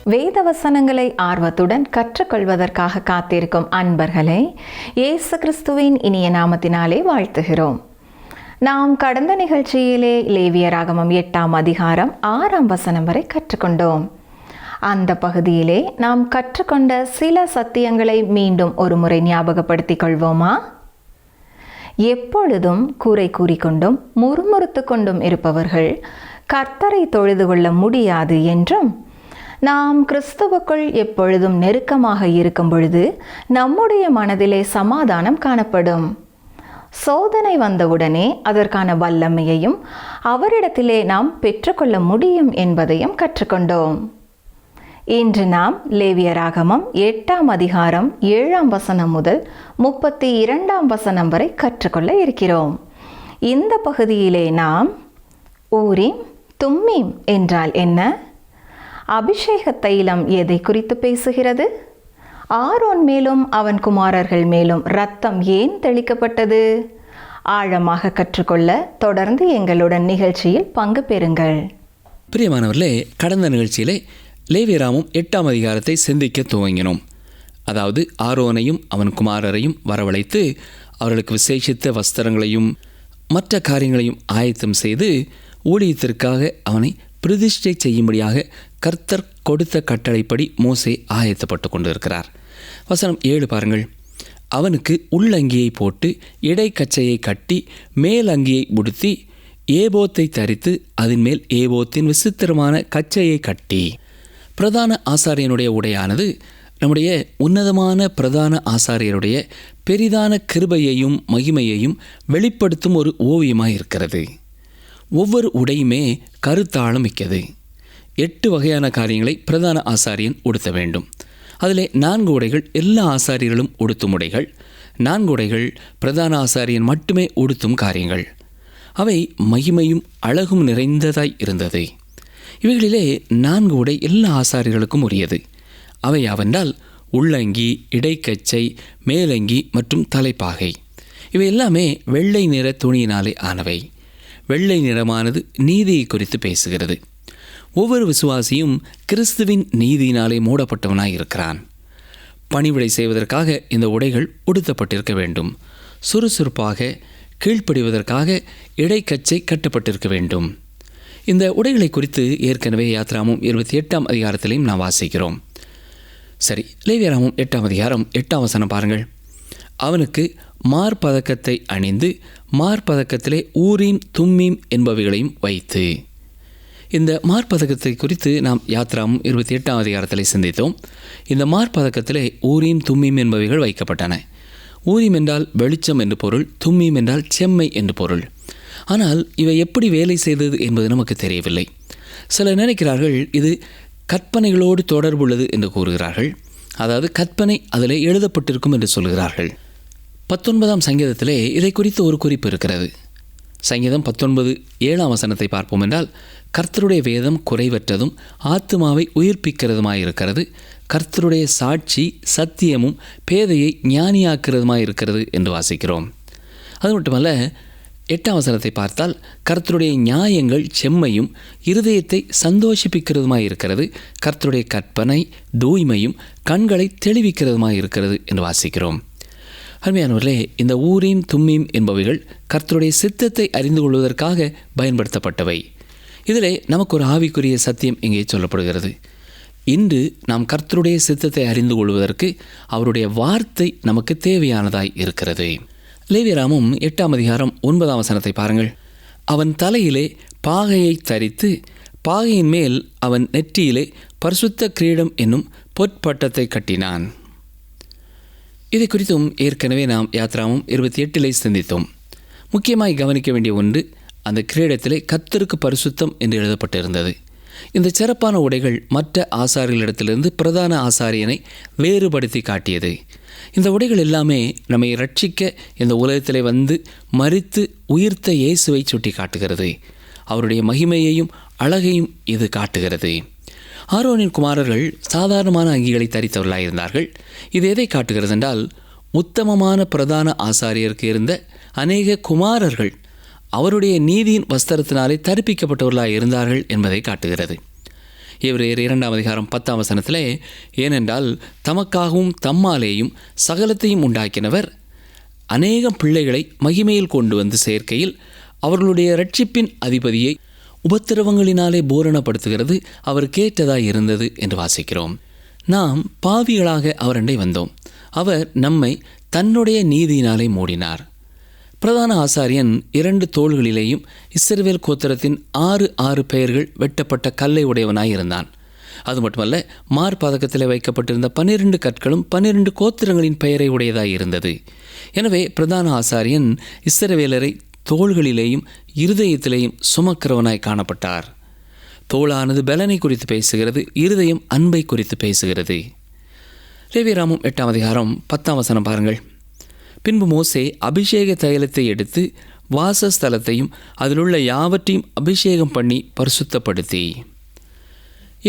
வேத வசனங்களை ஆர்வத்துடன் கற்றுக்கொள்வதற்காக காத்திருக்கும் அன்பர்களை இயேசு கிறிஸ்துவின் இனிய நாமத்தினாலே வாழ்த்துகிறோம். நாம் கடந்த நிகழ்ச்சியிலே லேவியராகமம் 8ஆம் அதிகாரம் 6ஆம் வசனம் வரை கற்றுக்கொண்டோம். அந்த பகுதியிலே நாம் கற்றுக்கொண்ட சில சத்தியங்களை மீண்டும் ஒரு முறை ஞாபகப்படுத்திக் கொள்வோமா? எப்பொழுதும் கூரை கூறிக்கொண்டும் முறுமுறுத்து கொண்டும் இருப்பவர்கள் கர்த்தரை தொழுது கொள்ள முடியாது என்றும், நாம் கிறிஸ்துவுக்குள் எப்பொழுதும் நெருக்கமாக இருக்கும் பொழுது நம்முடைய மனதிலே சமாதானம் காணப்படும். சோதனை வந்தவுடனே அதற்கான வல்லமையையும் அவரிடத்திலே நாம் பெற்றுக்கொள்ள முடியும் என்பதையும் கற்றுக்கொண்டோம். இன்று நாம் லேவியராகமம் 8ஆம் அதிகாரம் 7ஆம் வசனம் முதல் 32ஆம் வசனம் வரை கற்றுக்கொள்ள இருக்கிறோம். இந்த பகுதியிலே நாம் ஊரீம் தும்மீம் என்றால் என்ன, அபிஷேக தைலம் எதை குறித்து பேசுகிறது, ஆரோன் மேலும் அவன் குமாரர்கள் மேலும் இரத்தம் ஏன் தெளிக்கப்பட்டது, ஆழமாக கற்றுக்கொள்ள தொடர்ந்து எங்களுடன் நிகழ்ச்சியில் பங்கு பெறுங்கள். பிரியமானவர்களே, கடந்த நிகழ்ச்சியிலே லேவியராகமம் 8ஆம் அதிகாரத்தை சிந்திக்க துவங்கினோம். அதாவது ஆரோனையும் அவன் குமாரரையும் வரவழைத்து அவர்களுக்கு விசேஷித்த வஸ்திரங்களையும் மற்ற காரியங்களையும் ஆயத்தம் செய்து ஊழியத்திற்காக அவனை பிரதிஷ்டை செய்யும்படியாக கர்த்தர் கொடுத்த கட்டளைப்படி மோசே ஆயத்தப்பட்டு கொண்டிருக்கிறார். வசனம் 7 பாருங்கள். அவனுக்கு உள்ளங்கியை போட்டு இடைக்கச்சையை கட்டி மேல் அங்கியை உடுத்தி ஏபோத்தை தரித்து அதன் மேல் ஏபோத்தின் விசித்திரமான கச்சையை கட்டி. பிரதான ஆசாரியனுடைய உடையானது நம்முடைய உன்னதமான பிரதான ஆசாரியருடைய பெரிதான கிருபையையும் மகிமையையும் வெளிப்படுத்தும் ஒரு ஓவியமாக இருக்கிறது. ஒவ்வொரு உடையுமே கருத்தாழம் மிக்கது. 8 வகையான காரியங்களை பிரதான ஆசாரியன் உடுத்த வேண்டும். அதில் 4 உடைகள் எல்லா ஆசாரியர்களும் உடுத்தும் உடைகள், 4 உடைகள் பிரதான ஆசாரியன் மட்டுமே உடுத்தும் காரியங்கள். அவை மகிமையும் அழகும் நிறைந்ததாய் இருந்தது. இவைகளிலே 4 உடை எல்லா ஆசாரியர்களுக்கும் உரியது. அவை யாவென்றால் உள்ளங்கி, இடைக்கச்சை, மேலங்கி மற்றும் தலைப்பாகை. இவை எல்லாமே வெள்ளை நிற துணியினாலே ஆனவை. வெள்ளை நிறமானது நீதியை குறித்து பேசுகிறது. ஒவ்வொரு விசுவாசியும் கிறிஸ்துவின் நீதியினாலே மூடப்பட்டவனாய் இருக்கிறான். பணிவிடை செய்வதற்காக இந்த உடைகள் உடுத்தப்பட்டிருக்க வேண்டும். சுறுசுறுப்பாக கீழ்ப்படிவதற்காக இடைக்கச்சை கட்டப்பட்டிருக்க வேண்டும். இந்த உடைகளை குறித்து ஏற்கனவே யாத்ராகமம் 28ஆம் அதிகாரத்திலையும் நாம் வாசிக்கிறோம். சரி, லேவியராகமம் 8ஆம் அதிகாரம் 8ஆம் வசனம் பாருங்கள். அவனுக்கு மார்பதக்கத்தை அணிந்து மார்பதக்கத்திலே ஊரீம் தும்மீம் என்பவைகளையும் வைத்து. இந்த மார்பதக்கத்தை குறித்து நாம் யாத்ராகமம் 28ஆம் அதிகாரத்தில் சிந்தித்தோம். இந்த மார்பதக்கத்திலே ஊரீம் தும்மீம் என்பவைகள் வைக்கப்பட்டன. ஊரீம் என்றால் வெளிச்சம் என்று பொருள், தும்மீம் என்றால் செம்மை என்று பொருள். ஆனால் இவை எப்படி வேலை செய்தது என்பது நமக்கு தெரியவில்லை. சிலர் நினைக்கிறார்கள் இது கற்பனைகளோடு தொடர்புள்ளது என்று கூறுகிறார்கள். அதாவது கற்பனை அதில் எழுதப்பட்டிருக்கும் என்று சொல்கிறார்கள். 19ஆம் சங்கீதத்திலே இதை குறித்து ஒரு குறிப்பு இருக்கிறது. சங்கீதம் 19:7ஆம் வசனத்தை பார்ப்போம் என்றால், கர்த்தருடைய வேதம் குறைவற்றதும் ஆத்துமாவை உயிர்ப்பிக்கிறதுமாயிருக்கிறது, கர்த்தருடைய சாட்சி சத்தியமும் பேதையை ஞானியாக்கிறதுமாயிருக்கிறது என்று வாசிக்கிறோம். அது மட்டுமல்ல, 8ஆம் வசனத்தை பார்த்தால், கர்த்தருடைய நியாயங்கள் செம்மையும் இருதயத்தை சந்தோஷிப்பிக்கிறதுமாயிருக்கிறது, கர்த்தருடைய கற்பனை தூய்மையும் கண்களை தெளிவிக்கிறதுமாயிருக்கிறது என்று வாசிக்கிறோம். அருமையானவர்களே, இந்த ஊரீம் தும்மீம் என்பவைகள் கர்த்தருடைய சித்தத்தை அறிந்து கொள்வதற்காக பயன்படுத்தப்பட்டவை. இதிலே நமக்கு ஒரு ஆவிக்குரிய சத்தியம் இங்கே சொல்லப்படுகிறது. இன்று நாம் கர்த்தருடைய சித்தத்தை அறிந்து கொள்வதற்கு அவருடைய வார்த்தை நமக்கு தேவையானதாய் இருக்கிறது. லேவியராகமம் 8ஆம் அதிகாரம் 9ஆம் வசனத்தை பாருங்கள். அவன் தலையிலே பாகையை தரித்து பாகையின் மேல் அவன் நெற்றியிலே பரிசுத்த கிரீடம் என்னும் பொற்பட்டத்தை கட்டினான். இதை குறித்தும் ஏற்கனவே நாம் யாத்ராகமம் 28 சிந்தித்தோம். முக்கியமாய் கவனிக்க வேண்டிய ஒன்று, அந்த கிரீடத்திலே கர்த்தருக்கு பரிசுத்தம் என்று எழுதப்பட்டிருந்தது. இந்த சிறப்பான உடைகள் மற்ற ஆசாரியர்களிடத்திலிருந்து பிரதான ஆசாரியனை வேறுபடுத்தி காட்டியது. இந்த உடைகள் எல்லாமே நம்மை ரட்சிக்க இந்த உலகத்திலே வந்து மரித்து உயிர்த்த இயேசுவை சுட்டி காட்டுகிறது. அவருடைய மகிமையையும் அழகையும் இது காட்டுகிறது. ஆரோனின் குமாரர்கள் சாதாரணமான அங்கிகளை தரித்தவர்களாயிருந்தார்கள். இது எதை காட்டுகிறது என்றால், உத்தமமான பிரதான ஆசாரியருக்கு இருந்த அநேக குமாரர்கள் அவருடைய நீதியின் வஸ்திரத்தினாலே தரிப்பிக்கப்பட்டவர்களாக இருந்தார்கள் என்பதை காட்டுகிறது. எபிரேயர் 2:10 ஏனென்றால் தமக்காகவும் தம்மாலேயும் சகலத்தையும் உண்டாக்கினவர் அநேகம் பிள்ளைகளை மகிமையில் கொண்டு வந்து சேர்க்கையில் அவர்களுடைய இரட்சிப்பின் அதிபதியை உபத்திரவங்களினாலே பூரணப்படுத்துகிறது அவருக்கேற்றதாய் இருந்தது என்று வாசிக்கிறோம். நாம் பாவிகளாக அவரண்டை வந்தோம். அவர் நம்மை தன்னுடைய நீதியினாலே மூடினார். பிரதான ஆசாரியன் 2 தோள்களிலேயும் இஸ்ரவேல் கோத்திரத்தின் 6 பெயர்கள் வெட்டப்பட்ட கல்லை உடையவனாய் இருந்தான். அது மட்டுமல்ல, மார்பாதகத்தில் வைக்கப்பட்டிருந்த 12 கற்களும் 12 கோத்திரங்களின் பெயரை உடையதாய் இருந்தது. எனவே பிரதான ஆசாரியன் இஸ்ரவேலரை தோள்களிலேயும் இருதயத்திலேயும் சுமக்கிறவனாய் காணப்பட்டார். தோளானது பலனை குறித்து பேசுகிறது, இருதயம் அன்பை குறித்து பேசுகிறது. லேவியராகமம் 8:10 பாருங்கள். பின்பு மோசே அபிஷேக தைலத்தை எடுத்து வாசஸ்தலத்தையும் அதிலுள்ள யாவற்றையும் அபிஷேகம் பண்ணி பரிசுத்தப்படுத்தி.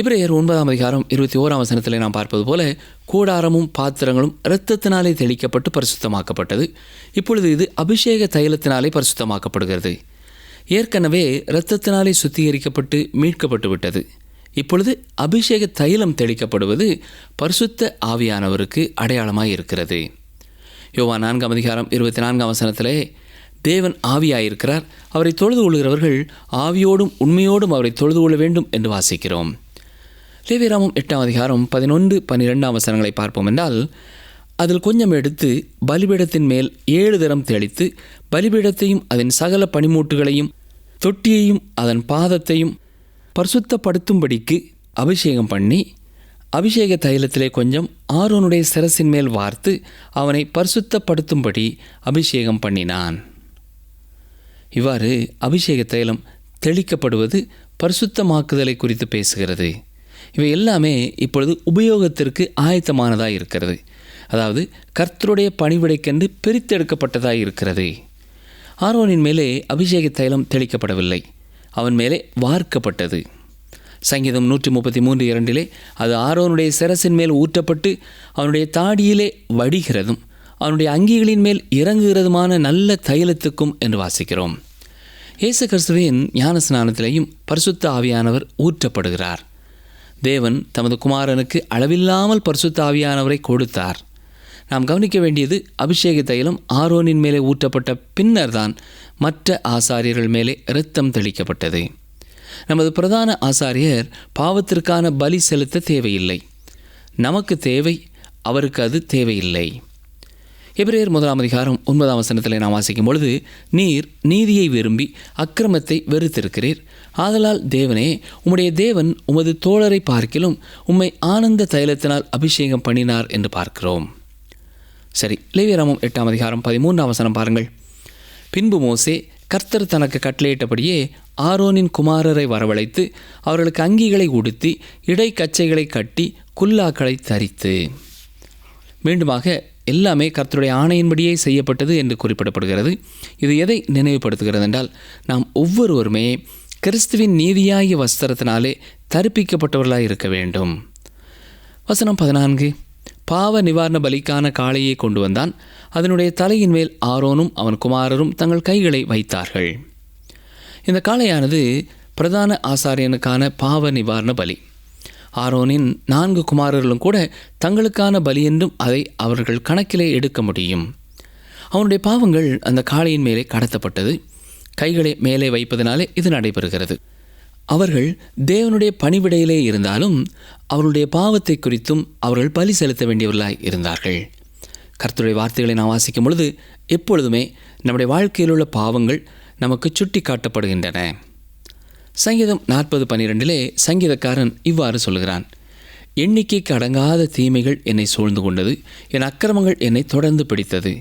எபிரேயர் 9:21 நாம் பார்ப்பது போல கூடாரமும் பாத்திரங்களும் இரத்தத்தினாலே தெளிக்கப்பட்டு பரிசுத்தமாக்கப்பட்டது. இப்பொழுது இது அபிஷேக தைலத்தினாலே பரிசுத்தமாக்கப்படுகிறது. ஏற்கனவே இரத்தத்தினாலே சுத்திகரிக்கப்பட்டு மீட்கப்பட்டு விட்டது. இப்பொழுது அபிஷேக தைலம் தெளிக்கப்படுவது பரிசுத்த ஆவியானவருக்கு அடையாளமாய் இருக்கிறது. யோவான் 4:24 தேவன் ஆவியாயிருக்கிறார், அவரை தொழுது கொள்கிறவர்கள் ஆவியோடும் உண்மையோடும் அவரை தொழுது கொள்ள வேண்டும் என்று வாசிக்கிறோம். லேவியராகமம் 8:11-12 பார்ப்போம் என்றால், அதில் கொஞ்சம் எடுத்து பலிபீடத்தின் மேல் 7 தரம் தெளித்து பலிபீடத்தையும் அதன் சகல பனிமூட்டுகளையும் தொட்டியையும் அதன் பாதத்தையும் பரிசுத்தப்படுத்தும்படிக்கு அபிஷேகம் பண்ணி அபிஷேக தைலத்திலே கொஞ்சம் ஆரோனுடைய சிரசின் மேல் வார்த்து அவனை பரிசுத்தப்படுத்தும்படி அபிஷேகம் பண்ணினான். இவ்வாறு அபிஷேக தைலம் தெளிக்கப்படுவது பரிசுத்தமாக்குதலை குறித்து பேசுகிறது. இவை எல்லாமே இப்பொழுது உபயோகத்திற்கு ஆயத்தமானதாக இருக்கிறது. அதாவது கர்த்தருடைய பணிவிடைக்கென்று பிரித்தெடுக்கப்பட்டதாக இருக்கிறது. ஆரோனின் மேலே அபிஷேக தைலம் தெளிக்கப்படவில்லை, அவன் மேலே வார்க்கப்பட்டது. சங்கீதம் 133:2 அது ஆரோனுடைய சிரசின் மேல் ஊற்றப்பட்டு அவனுடைய தாடியிலே வடிகிறதும் அவனுடைய அங்கிகளின் மேல் இறங்குகிறதுமான நல்ல தைலத்துக்கும் என்று வாசிக்கிறோம். இயேசு கிறிஸ்துவின் ஞான ஸ்நானத்திலேயும் பரிசுத்த ஆவியானவர் ஊற்றப்படுகிறார். தேவன் தமது குமாரனுக்கு அளவில்லாமல் பரிசுத்த ஆவியானவரை கொடுத்தார். நாம் கவனிக்க வேண்டியது, அபிஷேக தைலம் ஆரோனின் மேலே ஊற்றப்பட்ட பின்னர்தான் மற்ற ஆசாரியர்கள் மேலே இரத்தம் தெளிக்கப்பட்டது. நமது பிரதான ஆசாரியர் பாவத்திற்கான பலி செலுத்த தேவையில்லை. நமக்கு தேவை, அவருக்கு அது தேவையில்லை. எபிரேயர் 1:9 நாம் வாசிக்கும் பொழுது, நீர் நீதியை விரும்பி அக்கிரமத்தை வெறுத்திருக்கிறீர், ஆதலால் தேவனே உம்முடைய தேவன் உமது தோழரை பார்க்கிலும் உம்மை ஆனந்த தைலத்தினால் அபிஷேகம் பண்ணினார் என்று பார்க்கிறோம். சரி, லேவியராகமம் 8:13 பாருங்கள். பின்பு மோசே கர்த்தர் தனக்கு கட்டளையிட்டபடியே ஆரோனின் குமாரரை வரவழைத்து அவர்களுக்கு அங்கிகளை உடுத்தி இடைக்கச்சைகளை கட்டி குல்லாக்களை தரித்து. மீண்டுமாக எல்லாமே கர்த்தருடைய ஆணையின்படியே செய்யப்பட்டது என்று குறிப்பிடப்படுகிறது. இது எதை நினைவுபடுத்துகிறது என்றால், நாம் ஒவ்வொருவருமே கிறிஸ்துவின் நீதியாகிய வஸ்திரத்தினாலே தரிப்பிக்கப்பட்டவர்களாக இருக்க வேண்டும். வசனம் 14, பாவ நிவாரண பலிக்கான காளையை கொண்டு வந்தான், அதனுடைய தலையின் மேல் ஆரோனும் அவன் குமாரரும் தங்கள் கைகளை வைத்தார்கள். இந்த காளையானது பிரதான ஆசாரியனுக்கான பாவ நிவாரண பலி. ஆரோனின் 4 குமாரர்களும் கூட தங்களுக்கான பலி என்றும் அதை அவர்கள் கணக்கிலே எடுக்க முடியும். அவனுடைய பாவங்கள் அந்த காளையின் மேலே கடத்தப்பட்டது. கைகளை மேலே வைப்பதனாலே இது நடைபெறுகிறது. அவர்கள் தேவனுடைய பணிவிடையிலே இருந்தாலும் அவருடைய பாவத்தை குறித்தும் அவர்கள் பலி செலுத்த வேண்டியவர்களாய் இருந்தார்கள். கர்த்தருடைய வார்த்தைகளை நாம் வாசிக்கும் பொழுது எப்பொழுதுமே நம்முடைய வாழ்க்கையில் உள்ள பாவங்கள் நமக்கு சுட்டி காட்டப்படுகின்றன. சங்கீதம் 40:12 சங்கீதக்காரன் இவ்வாறு சொல்கிறான், எண்ணிக்கைக்கு அடங்காத தீமைகள் என்னை சூழ்ந்து கொண்டது, என் அக்கிரமங்கள் என்னை தொடர்ந்து பிடித்தது,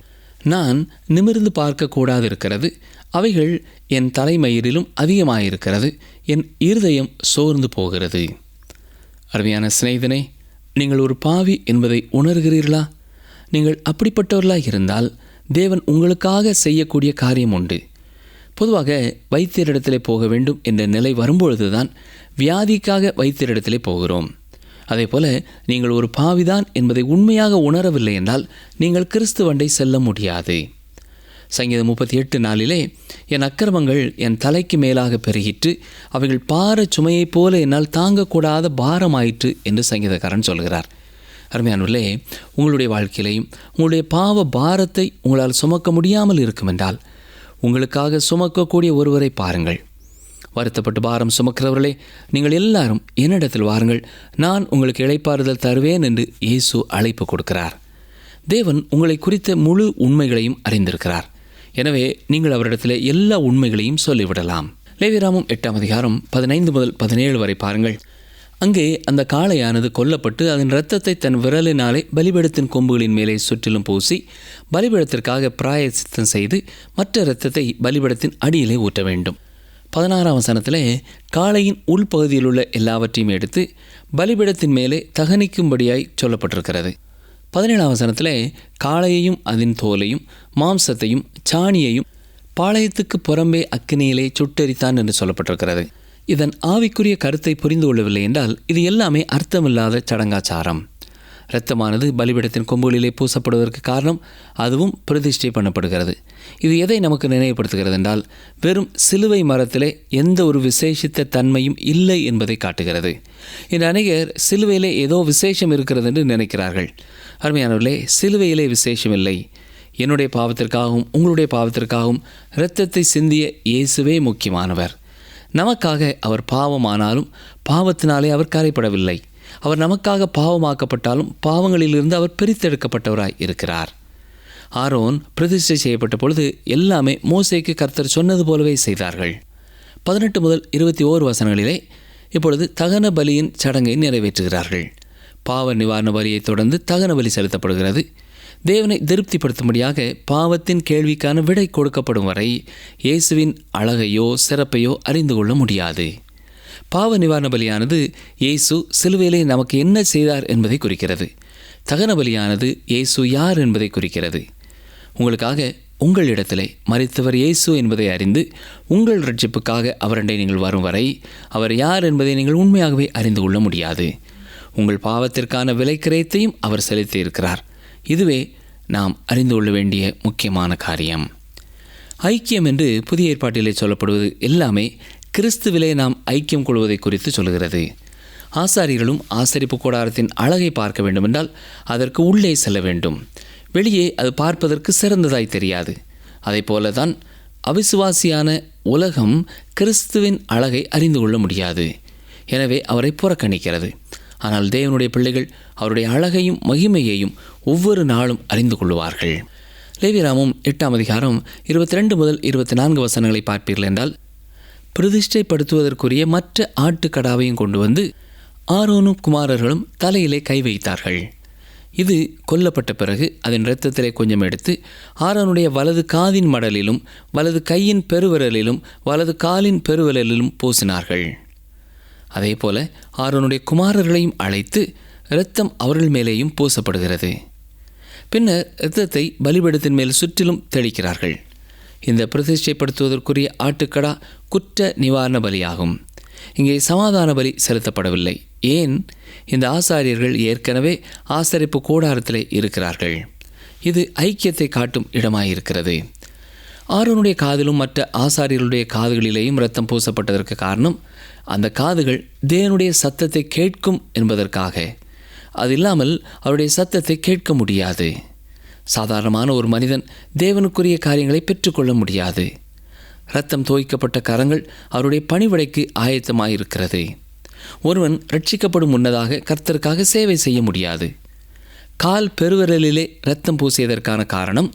நான் நிமிர்ந்து பார்க்கக்கூடாது இருக்கிறது, அவைகள் என் தலைமயிரிலும் அதிகமாயிருக்கிறது, என் இருதயம் சோர்ந்து போகிறது. அருமையான சிநேகிதனே, நீங்கள் ஒரு பாவி என்பதை உணர்கிறீர்களா? நீங்கள் அப்படிப்பட்டவர்களாக இருந்தால் தேவன் உங்களுக்காக செய்யக்கூடிய காரியம் உண்டு. பொதுவாக வைத்தியரிடத்திலே போக வேண்டும் என்ற நிலை வரும்பொழுதுதான் வியாதிக்காக வைத்தியரிடத்திலே போகிறோம். அதே போல நீங்கள் ஒரு பாவிதான் என்பதை உண்மையாக உணரவில்லை என்றால் நீங்கள் கிறிஸ்துவண்டை செல்ல முடியாது. சங்கீதம் 38:4 என் அக்கிரமங்கள் என் தலைக்கு மேலாக பெருகிற்று, அவைகள் பார சுமையைப் போல என்னால் தாங்கக்கூடாத பாரமாயிற்று என்று சங்கீதக்காரன் சொல்கிறார். அருமையானவர்களே, உங்களுடைய வாழ்க்கையிலையும் உங்களுடைய பாவ பாரத்தை உங்களால் சுமக்க முடியாமல் இருக்கும் என்றால் உங்களுக்காக சுமக்கக்கூடிய ஒருவரை பாருங்கள். வருத்தப்பட்டு பாரம் சுமக்கிறவர்களே, நீங்கள் எல்லாரும் என்னிடத்தில் வாருங்கள், நான் உங்களுக்கு இளைப்பாறுதல் தருவேன் என்று இயேசு அழைப்பு கொடுக்கிறார். தேவன் உங்களை குறித்த முழு உண்மைகளையும் அறிந்திருக்கிறார். எனவே நீங்கள் அவரிடத்தில் எல்லா உண்மைகளையும் சொல்லிவிடலாம். லேவியராகமம் 8:15-17 வரை பாருங்கள். அங்கே அந்த காளையானது கொல்லப்பட்டு அதன் இரத்தத்தை தன் விரலினாலே பலிபீடத்தின் கொம்புகளின் மேலே சுற்றிலும் பூசி பலிபீடத்திற்காக பிராயச்சித்தம் செய்து மற்ற இரத்தத்தை பலிபீடத்தின் அடியிலே ஊற்ற வேண்டும். 16ஆம் வசனத்திலே காளையின் உள்பகுதியில் உள்ள எல்லாவற்றையும் எடுத்து பலிபீடத்தின் மேலே தகனிக்கும்படியாய் சொல்லப்பட்டிருக்கிறது. 17ஆம் வசனத்திலே காளையையும் அதன் தோலையும் மாம்சத்தையும் சாணியையும் பாளையத்துக்கு புறம்பே அக்கினியிலே சுட்டெரித்தான் என்று சொல்லப்பட்டிருக்கிறது. இதன் ஆவிக்குரிய கருத்தை புரிந்து கொள்ளவில்லை என்றால் இது எல்லாமே அர்த்தமில்லாத சடங்காச்சாரம். இரத்தமானது பலிபீடத்தின் கொம்புகளிலே பூசப்படுவதற்கு காரணம் அதுவும் பிரதிஷ்டை பண்ணப்படுகிறது. இது எதை நமக்கு நினைவுபடுத்துகிறது என்றால் வெறும் சிலுவை மரத்திலே எந்த ஒரு விசேஷித்த தன்மையும் இல்லை என்பதை காட்டுகிறது. இன்று அநேகர் சிலுவையிலே ஏதோ விசேஷம் இருக்கிறது என்று நினைக்கிறார்கள். அருமையானவர்களே, சிலுவையிலே விசேஷம் இல்லை. என்னுடைய பாவத்திற்காகவும் உங்களுடைய பாவத்திற்காகவும் இரத்தத்தை சிந்திய இயேசுவே முக்கியமானவர். நமக்காக அவர் பாவமானாலும் பாவத்தினாலே அவர் கரைப்படவில்லை. அவர் நமக்காக பாவமாக்கப்பட்டாலும் பாவங்களிலிருந்து அவர் பிரித்தெடுக்கப்பட்டவராய் இருக்கிறார். ஆரோன் பிரதிஷ்டை செய்யப்பட்ட பொழுது எல்லாமே மோசேக்கு கர்த்தர் சொன்னது போலவே செய்தார்கள். 18-21 வசனங்களிலே இப்பொழுது தகன பலியின் சடங்கை நிறைவேற்றுகிறார்கள். பாவ நிவாரண பலியை தொடர்ந்து தகன பலி செலுத்தப்படுகிறது. தேவனை திருப்திப்படுத்தும்படியாக பாவத்தின் கேள்விக்கான விடை கொடுக்கப்படும் வரை இயேசுவின் அழகையோ சிறப்பையோ அறிந்து கொள்ள முடியாது. பாவ நிவாரண பலியானது இயேசு சிலுவையிலே நமக்கு என்ன செய்தார் என்பதை குறிக்கிறது. தகன பலியானது இயேசு யார் என்பதை குறிக்கிறது. உங்களுக்காக உங்களிடத்திலே மரித்தவர் இயேசு என்பதை அறிந்து உங்கள் இரட்சிப்புக்காக அவரண்டை நீங்கள் வரும் வரை அவர் யார் என்பதை நீங்கள் உண்மையாகவே அறிந்து கொள்ள முடியாது. உங்கள் பாவத்திற்கான விலைக்கிரயத்தையும் அவர் செலுத்தி இருக்கிறார். இதுவே நாம் அறிந்து கொள்ள வேண்டிய முக்கியமான காரியம். ஐக்கியம் என்று புதிய ஏற்பாட்டிலே சொல்லப்படுவது எல்லாமே கிறிஸ்துவிலே நாம் ஐக்கியம் கொள்வதை குறித்து சொல்கிறது. ஆசாரியர்களும் ஆசரிப்பு கூடாரத்தின் அழகை பார்க்க வேண்டுமென்றால் அதற்கு உள்ளே செல்ல வேண்டும். வெளியே அது பார்ப்பதற்கு சிறந்ததாய் தெரியாது. அதை போலதான் அவிசுவாசியான உலகம் கிறிஸ்துவின் அழகை அறிந்து கொள்ள முடியாது. எனவே அவரை புறக்கணிக்கிறது. ஆனால் தேவனுடைய பிள்ளைகள் அவருடைய அழகையும் மகிமையையும் ஒவ்வொரு நாளும் அறிந்து கொள்வார்கள். லேவியராகமம் 8:22-24 வசனங்களை பார்ப்பீர்கள் என்றால் பிரதிஷ்டைப்படுத்துவதற்குரிய மற்ற ஆட்டுக்கடாவையும் கொண்டு வந்து ஆரோனும் குமாரர்களும் தலையிலே கை வைத்தார்கள். இது கொல்லப்பட்ட பிறகு அதன் இரத்தத்திலே கொஞ்சம் எடுத்து ஆரோனுடைய வலது காதின் மடலிலும் வலது கையின் பெருவிரலிலும் வலது காலின் பெருவிரலிலும் பூசினார்கள். அதே போல ஆரோனுடைய குமாரர்களையும் அழைத்து இரத்தம் அவர்கள் மேலேயும் பூசப்படுகிறது. பின்னர் இரத்தத்தை பலிபீடத்தின் மேல் சுற்றிலும் தெளிக்கிறார்கள். இந்த பிரதிஷ்டைப்படுத்துவதற்குரிய ஆட்டுக்கடா குற்ற நிவாரண பலியாகும். இங்கே சமாதான பலி செலுத்தப்படவில்லை. ஏன்? இந்த ஆசாரியர்கள் ஏற்கனவே ஆசரிப்பு கூடாரத்திலே இருக்கிறார்கள். இது ஐக்கியத்தை காட்டும் இடமாயிருக்கிறது. ஆரோனுடைய காதிலும் மற்ற ஆசாரியர்களுடைய காதுகளிலேயும் இரத்தம் பூசப்பட்டதற்கு காரணம் அந்த காதுகள் தேவனுடைய சத்தத்தை கேட்கும் என்பதற்காக. அது இல்லாமல் அவருடைய சத்தத்தை கேட்க முடியாது. சாதாரணமான ஒரு மனிதன் தேவனுக்குரிய காரியங்களை பெற்றுக்கொள்ள முடியாது. இரத்தம் தோய்க்கப்பட்ட கரங்கள் அவருடைய பணிவிடைக்கு ஆயத்தமாயிருக்கிறது. ஒருவன் ரட்சிக்கப்படும் முன்னதாக கர்த்தருக்காக சேவை செய்ய முடியாது. கால் பெருவிரலிலே இரத்தம் பூசியதற்கான காரணம்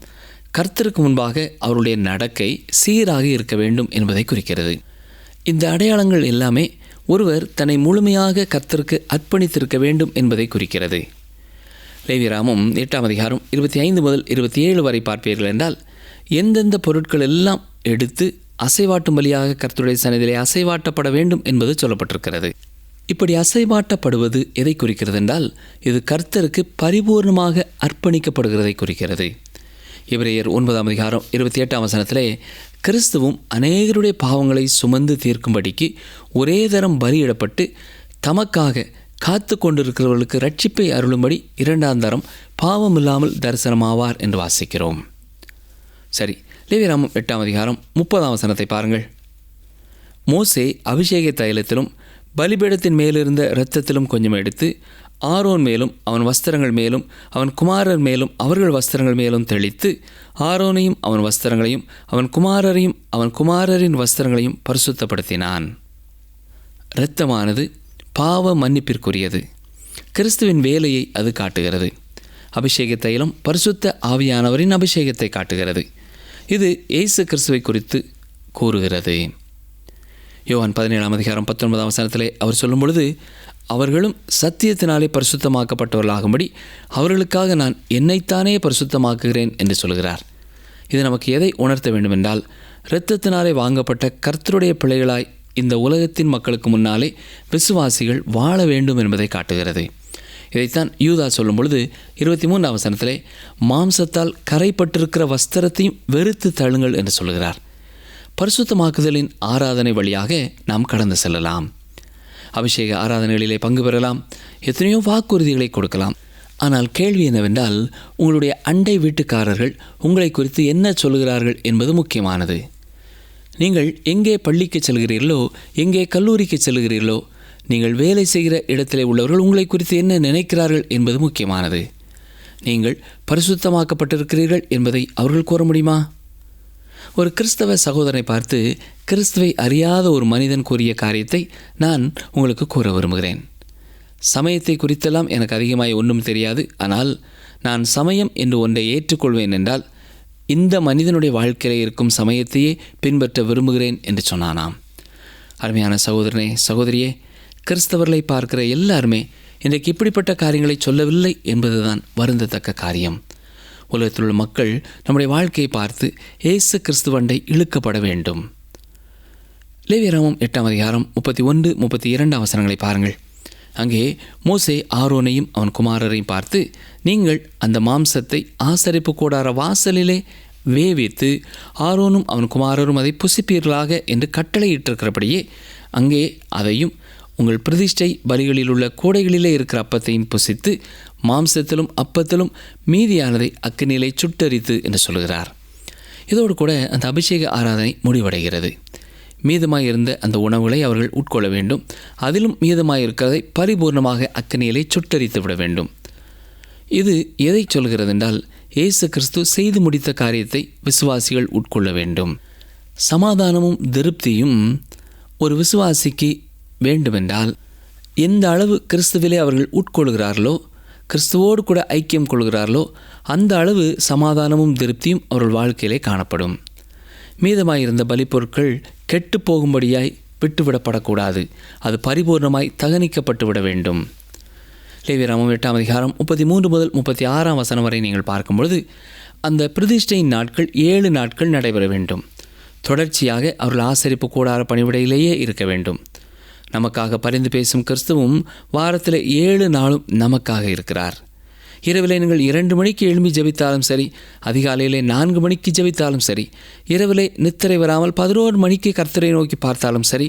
கர்த்தருக்கு முன்பாக அவருடைய நடக்கை சீராக இருக்க வேண்டும் என்பதை குறிக்கிறது. இந்த அடையாளங்கள் எல்லாமே ஒருவர் தன்னை முழுமையாக கர்த்தருக்கு அர்ப்பணித்திருக்க வேண்டும் என்பதை குறிக்கிறது. லேவியராகமம் 8:25-27 வரை பார்ப்பீர்கள் என்றால் எந்தெந்த பொருட்கள் எல்லாம் எடுத்து அசைவாட்டும் பலியாக கர்த்தருடைய சந்நிதியிலே அசைவாட்டப்பட வேண்டும் என்பது சொல்லப்பட்டிருக்கிறது. இப்படி அசைவாட்டப்படுவது எதை குறிக்கிறது என்றால் இது கர்த்தருக்கு பரிபூர்ணமாக அர்ப்பணிக்கப்படுகிறதை குறிக்கிறது. எபிரேயர் 9:28 கிறிஸ்துவும் அநேகருடைய பாவங்களை சுமந்து தீர்க்கும்படிக்கு ஒரே தரம் பலியிடப்பட்டு தமக்காக காத்து கொண்டிருக்கிறவர்களுக்கு ரட்சிப்பை அருளும்படி இரண்டாம் தரம் பாவமில்லாமல் தரிசனமாவார் என்று வாசிக்கிறோம். சரி, லேவியராகமம் 8ஆம் அதிகாரம் 30ஆம் வசனத்தை பாருங்கள். மோசே அபிஷேக தைலத்திலும் பலிபீடத்தின் மேலிருந்த இரத்தத்திலும் கொஞ்சம் எடுத்து ஆரோன் மேலும் அவன் வஸ்திரங்கள் மேலும் அவன் குமாரர் மேலும் அவர்கள் வஸ்திரங்கள் மேலும் தெளித்து ஆரோனையும் அவன் வஸ்திரங்களையும் அவன் குமாரரையும் அவன் குமாரரின் வஸ்திரங்களையும் பரிசுத்தப்படுத்தினான். இரத்தமானது பாவ மன்னிப்பிற்குரியது. கிறிஸ்துவின் வேலையை அது காட்டுகிறது. அபிஷேக தைலம் பரிசுத்த ஆவியானவரின் அபிஷேகத்தை காட்டுகிறது. இது இயேசு கிறிஸ்துவை குறித்து கூறுகிறது. யோவான் 17ஆம் அதிகாரம் 19ஆம் வசனத்திலே அவர் சொல்லும் பொழுது, அவர்களும் சத்தியத்தினாலே பரிசுத்தமாக்கப்பட்டவர்களாகும்படி அவர்களுக்காக நான் என்னைத்தானே பரிசுத்தமாக்குகிறேன் என்று சொல்கிறார். இது நமக்கு எதை உணர்த்த வேண்டுமென்றால், இரத்தத்தினாலே வாங்கப்பட்ட கர்த்தருடைய பிள்ளைகளாய் இந்த உலகத்தின் மக்களுக்கு முன்னாலே விசுவாசிகள் வாழ வேண்டும் என்பதை காட்டுகிறது. இதைத்தான் யூதா சொல்லும் பொழுது 23ஆம் வசனத்திலே மாம்சத்தால் கரைப்பட்டிருக்கிற வஸ்திரத்தையும் வெறுத்து தள்ளுங்கள் என்று சொல்கிறார். பரிசுத்தமாக்குதலின் ஆராதனை வழியாக நாம் கடந்து செல்லலாம். அபிஷேக ஆராதனைகளிலே பங்கு பெறலாம். எத்தனையோ வாக்குறுதிகளை கொடுக்கலாம். ஆனால் கேள்வி என்னவென்றால், உங்களுடைய அண்டை வீட்டுக்காரர்கள் உங்களை குறித்து என்ன சொல்கிறார்கள் என்பது முக்கியமானது. நீங்கள் எங்கே பள்ளிக்கு செல்கிறீர்களோ, எங்கே கல்லூரிக்கு செல்கிறீர்களோ, நீங்கள் வேலை செய்கிற இடத்திலே உள்ளவர்கள் உங்களை குறித்து என்ன நினைக்கிறார்கள் என்பது முக்கியமானது. நீங்கள் பரிசுத்தமாக்கப்பட்டிருக்கிறீர்கள் என்பதை அவர்கள் கூற முடியுமா? ஒரு கிறிஸ்தவ சகோதரனை பார்த்து கிறிஸ்துவை அறியாத ஒரு மனிதன் கூறிய காரியத்தை நான் உங்களுக்கு கூற விரும்புகிறேன். சமயத்தை குறித்தெல்லாம் எனக்கு அதிகமாய் ஒன்றும் தெரியாது, ஆனால் நான் சமயம் என்று ஒன்றை ஏற்றுக்கொள்வேன் என்றால் இந்த மனிதனுடைய வாழ்க்கையில் இருக்கும் சமயத்தையே பின்பற்ற விரும்புகிறேன் என்று சொன்னானாம். அருமையான சகோதரனே, சகோதரியே, கிறிஸ்தவர்களை பார்க்கிற எல்லாருமே இன்றைக்கு இப்படிப்பட்ட காரியங்களை சொல்லவில்லை என்பதுதான் வருந்தத்தக்க காரியம். உலகத்தில் உள்ள மக்கள் நம்முடைய வாழ்க்கையை பார்த்து இயேசு கிறிஸ்துவண்டை இழுக்கப்பட வேண்டும். லேவியராகமம் 8ஆம் அதிகாரம் 31, 32 வசனங்களை பாருங்கள். அங்கே மோசே ஆரோனையும் அவன் குமாரரையும் பார்த்து, நீங்கள் அந்த மாம்சத்தை ஆசரிப்பு கூடார வாசலிலே வேவித்து ஆரோனும் அவன் குமாரரும் அதை புசிப்பீர்களாக என்று கட்டளையிட்டிருக்கிறபடியே அங்கே அதையும் உங்கள் பிரதிஷ்டை பலிகளில் உள்ள கூடைகளிலே இருக்கிற அப்பத்தையும் புசித்து மாம்சத்திலும் அப்பத்திலும் மீதியானதை அக்கினியிலே சுட்டரித்து என்று சொல்கிறார். இதோடு கூட அந்த அபிஷேக ஆராதனை முடிவடைகிறது. மீதமாயிருந்த அந்த உணவுகளை அவர்கள் உட்கொள்ள வேண்டும். அதிலும் மீதமாயிருக்கிறதை பரிபூர்ணமாக அக்கினியிலே சுட்டரித்து விட வேண்டும். இது எதை சொல்கிறது என்றால், இயேசு கிறிஸ்து செய்து முடித்த காரியத்தை விசுவாசிகள் உட்கொள்ள வேண்டும். சமாதானமும் திருப்தியும் ஒரு விசுவாசிக்கு வேண்டுமென்றால் எந்த அளவு கிறிஸ்துவிலே அவர்கள் உட்கொள்கிறார்களோ, கிறிஸ்துவோடு கூட ஐக்கியம் கொள்கிறார்களோ, அந்த அளவு சமாதானமும் திருப்தியும் அவர்கள் வாழ்க்கையிலே காணப்படும். மீதமாயிருந்த பலிப்பொருட்கள் கெட்டு போகும்படியாய் விட்டுவிடப்படக்கூடாது. அது பரிபூர்ணமாய் தகனிக்கப்பட்டு விட வேண்டும். லேவியராகமம் 8ஆம் அதிகாரம் 33 முதல் 36ஆம் வசனம் வரை நீங்கள் பார்க்கும்பொழுது, அந்த பிரதிஷ்டையின் நாட்கள் 7 நாட்கள் நடைபெற வேண்டும். தொடர்ச்சியாக அவர்கள் ஆசரிப்பு கூடார பணிவிடையிலேயே இருக்க வேண்டும். நமக்காக பரிந்து பேசும் கிறிஸ்துவும் வாரத்தில் 7 நாளும் நமக்காக இருக்கிறார். இரவிலே நீங்கள் 2 மணிக்கு எழும்பி ஜெபித்தாலும் சரி, அதிகாலையிலே 4 மணிக்கு ஜெபித்தாலும் சரி, இரவிலே நித்திரை வராமல் 11 மணிக்கு கர்த்தரை நோக்கி பார்த்தாலும் சரி,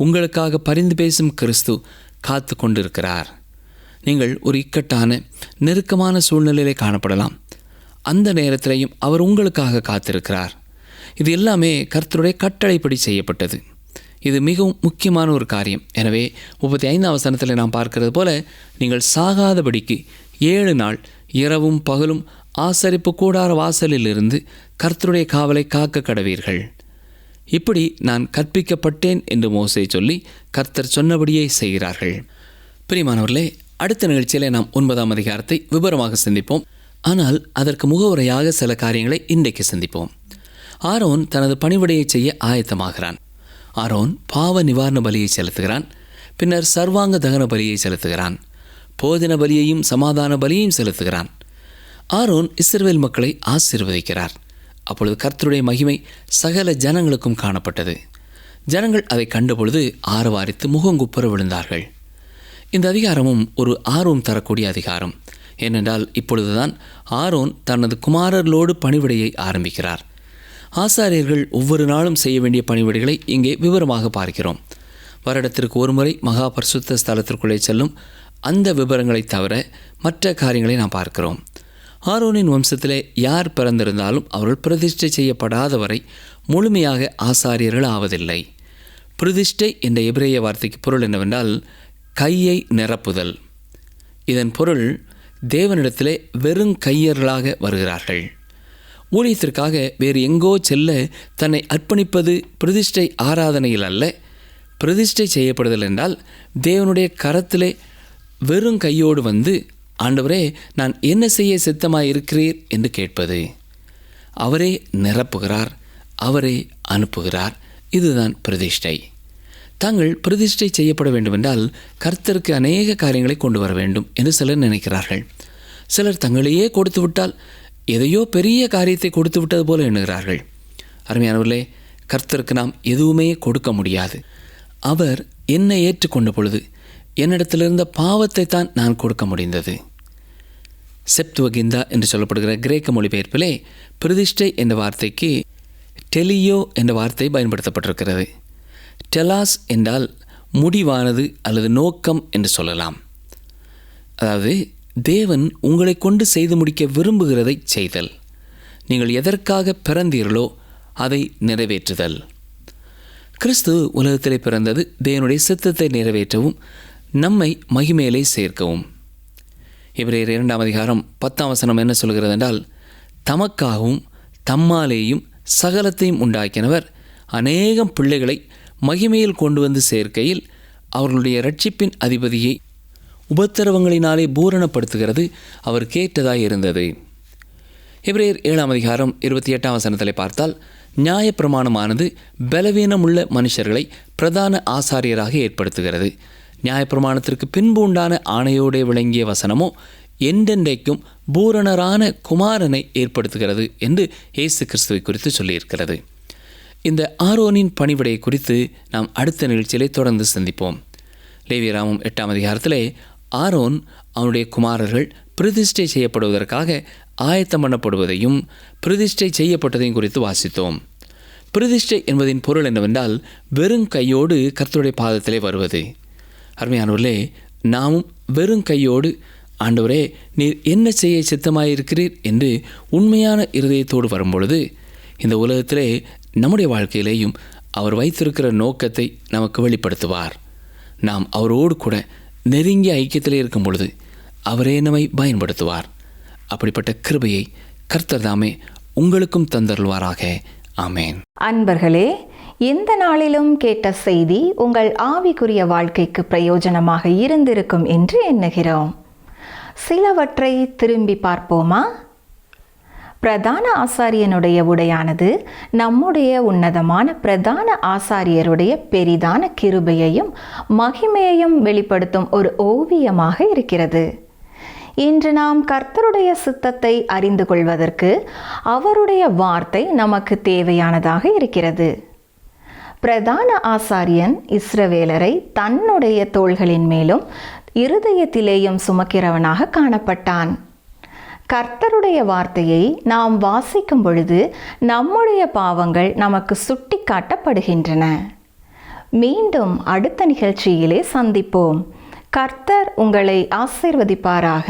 உங்களுக்காக பரிந்து பேசும் கிறிஸ்து காத்து கொண்டிருக்கிறார். நீங்கள் ஒரு இக்கட்டான நெருக்கமான சூழ்நிலையிலே காணப்படலாம். அந்த நேரத்திலையும் அவர் உங்களுக்காக காத்திருக்கிறார். இது எல்லாமே கர்த்தருடைய கட்டளைப்படி செய்யப்பட்டது. இது மிகவும் முக்கியமான ஒரு காரியம். எனவே 35ஆம் வசனத்தில் நாம் பார்க்கிறது போல, நீங்கள் சாகாதபடிக்கு 7 நாள் இரவும் பகலும் ஆசரிப்பு கூடார வாசலில் இருந்து கர்த்தருடைய காவலை காக்க கடவீர்கள். இப்படி நான் கற்பிக்கப்பட்டேன் என்று மோசே சொல்லி கர்த்தர் சொன்னபடியே செய்கிறார்கள். பிரியமானவர்களே, அடுத்த நிகழ்ச்சியிலே நாம் 9ஆம் அதிகாரத்தை விவரமாக சிந்திப்போம். ஆனால் அதற்கு முகவுரையாக சில காரியங்களை இன்றைக்கு சிந்திப்போம். ஆரோன் தனது பணிவிடையை செய்ய ஆயத்தமாகிறான். ஆரோன் பாவ நிவாரண பலியை செலுத்துகிறான். பின்னர் சர்வாங்க தகன பலியை செலுத்துகிறான். போஜன பலியையும் சமாதான பலியையும் செலுத்துகிறான். ஆரோன் இஸ்ரவேல் மக்களை ஆசீர்வதிக்கிறார். அப்பொழுது கர்த்தருடைய மகிமை சகல ஜனங்களுக்கும் காணப்பட்டது. ஜனங்கள் அதை கண்டபொழுது ஆரவாரித்து முகங்குப்புற விழுந்தார்கள். இந்த அதிகாரமும் ஒரு ஆர்வம் தரக்கூடிய அதிகாரம். ஏனென்றால் இப்பொழுதுதான் ஆரோன் தனது குமாரர்களோடு பணிவிடையை ஆரம்பிக்கிறார். ஆசாரியர்கள் ஒவ்வொரு நாளும் செய்ய வேண்டிய பணிவிடைகளை இங்கே விவரமாக பார்க்கிறோம். வருடத்திற்கு ஒரு முறை மகா பரிசுத்த ஸ்தலத்திற்குள்ளே செல்லும் அந்த விவரங்களை தவிர மற்ற காரியங்களை நாம் பார்க்கிறோம். ஆரோனின் வம்சத்திலே யார் பிறந்திருந்தாலும் அவர்கள் பிரதிஷ்டை செய்யப்படாதவரை முழுமையாக ஆசாரியர்கள் ஆவதில்லை. பிரதிஷ்டை என்ற எபிரேய வார்த்தைக்கு பொருள் என்னவென்றால் கையை நிரப்புதல். இதன் பொருள் தேவனிடத்திலே வெறும் கையர்களாக வருகிறார்கள். ஊழியத்திற்காக வேறு எங்கோ செல்ல தன்னை அர்ப்பணிப்பது பிரதிஷ்டை ஆராதனையில் அல்ல. பிரதிஷ்டை செய்யப்படுதல் என்றால் தேவனுடைய கரத்திலே வெறும் கையோடு வந்து, ஆண்டவரே, நான் என்ன செய்ய சித்தமாய் இருக்கிறீர் என்று கேட்பது. அவரே நிரப்புகிறார், அவரே அனுப்புகிறார். இதுதான் பிரதிஷ்டை. தாங்கள் பிரதிஷ்டை செய்யப்பட வேண்டுமென்றால் கர்த்தருக்கு அநேக காரியங்களை கொண்டு வர வேண்டும் என்று சிலர் நினைக்கிறார்கள். சிலர் தங்களையே கொடுத்து விட்டால் எதையோ பெரிய காரியத்தை கொடுத்து விட்டது போல எண்ணுகிறார்கள். அருமையானவர்களே, கர்த்தருக்கு நாம் எதுவுமே கொடுக்க முடியாது. அவர் என்னை ஏற்றுக்கொண்ட பொழுது என்னிடத்திலிருந்த பாவத்தை தான் நான் கொடுக்க முடிந்தது. செப்துவகிந்தா என்று சொல்லப்படுகிற கிரேக்க மொழிபெயர்ப்பிலே பிரதிஷ்டை என்ற வார்த்தைக்கு டெலியோ என்ற வார்த்தை பயன்படுத்தப்பட்டிருக்கிறது. டெலாஸ் என்றால் முடிவானது அல்லது நோக்கம் என்று சொல்லலாம். அதாவது தேவன் உங்களை கொண்டு செய்து முடிக்க விரும்புகிறதை செய்தல். நீங்கள் எதற்காக பிறந்தீர்களோ அதை நிறைவேற்றுதல். கிறிஸ்து உலகத்திலே பிறந்தது தேவனுடைய சித்தத்தை நிறைவேற்றவும் நம்மை மகிமையிலே சேர்க்கவும். எபிரேயர் 2ஆம் அதிகாரம் 10ஆம் வசனம் என்ன சொல்கிறது என்றால், தமக்காகவும் தம்மாலேயும் சகலத்தையும் உண்டாக்கினவர் அநேகம் பிள்ளைகளை மகிமையில் கொண்டு வந்து சேர்க்கையில் அவர்களுடைய இரட்சிப்பின் அதிபதியை உபத்திரவங்களினாலே பூரணப்படுத்துகிறது அவர் கேட்டதாய் இருந்தது. எபிரேயர் 7ஆம் அதிகாரம் 28ஆம் வசனத்திலே பார்த்தால், நியாயப்பிரமாணமானது பலவீனமுள்ள மனுஷர்களை பிரதான ஆசாரியராக ஏற்படுத்துகிறது. நியாயப்பிரமாணத்திற்கு பின்பு உண்டான ஆணையோடு விளங்கிய வசனமோ என்றென்றைக்கும் பூரணரான குமாரனை ஏற்படுத்துகிறது என்று இயேசு கிறிஸ்துவை குறித்து சொல்லியிருக்கிறது. இந்த ஆரோனின் பணிவிடையை குறித்து நாம் அடுத்த நிகழ்ச்சியிலே தொடர்ந்து சிந்திப்போம். லேவியராகமம் 8ஆம் அதிகாரத்திலே ஆரோன் அவனுடைய குமாரர்கள் பிரதிஷ்டை செய்யப்படுவதற்காக ஆயத்தம் பண்ணப்படுவதையும் பிரதிஷ்டை செய்யப்பட்டதையும் குறித்து வாசித்தோம். பிரதிஷ்டை என்பதின் பொருள் என்னவென்றால் வெறும் கையோடு கர்த்தருடைய பாதத்திலே வருவது. அருமையானவர்களே, நாமும் வெறும் கையோடு, ஆண்டவரே, நீர் என்ன செய்ய சித்தமாயிருக்கிறீர் என்று உண்மையான இருதயத்தோடு வரும்பொழுது இந்த உலகத்திலே நம்முடைய வாழ்க்கையிலேயும் அவர் வைத்திருக்கிற நோக்கத்தை நமக்கு வெளிப்படுத்துவார். நாம் அவரோடு கூட நெருங்கிய ஐக்கியத்திலே இருக்கும் பொழுது அவரே நம்மை பயன்படுத்துவார். அப்படிப்பட்ட கிருபையை கர்த்தர் தாமே உங்களுக்கும் தந்தருள்வாராக. ஆமேன். அன்பர்களே, இந்த நாளிலும் கேட்ட செய்தி உங்கள் ஆவிக்குரிய வாழ்க்கைக்கு பிரயோஜனமாக இருந்திருக்கும் என்று எண்ணுகிறோம். சிலவற்றை திரும்பி பார்ப்போமா? பிரதான ஆசாரியனுடைய உடையானது நம்முடைய உன்னதமான பிரதான ஆசாரியருடைய பெரிதான கிருபையையும் மகிமையையும் வெளிப்படுத்தும் ஒரு ஓவியமாக இருக்கிறது. இன்று நாம் கர்த்தருடைய சித்தத்தை அறிந்து கொள்வதற்கு அவருடைய வார்த்தை நமக்கு தேவையானதாக இருக்கிறது. பிரதான ஆசாரியன் இஸ்ரவேலரை தன்னுடைய தோள்களின் மேலும் இருதயத்திலேயும் சுமக்கிறவனாக காணப்பட்டான். கர்த்தருடைய வார்த்தையை நாம் வாசிக்கும் பொழுது நம்முடைய பாவங்கள் நமக்கு சுட்டி காட்டப்படுகின்றன. மீண்டும் அடுத்த நிகழ்ச்சியிலே சந்திப்போம். கர்த்தர் உங்களை ஆசீர்வதிப்பாராக.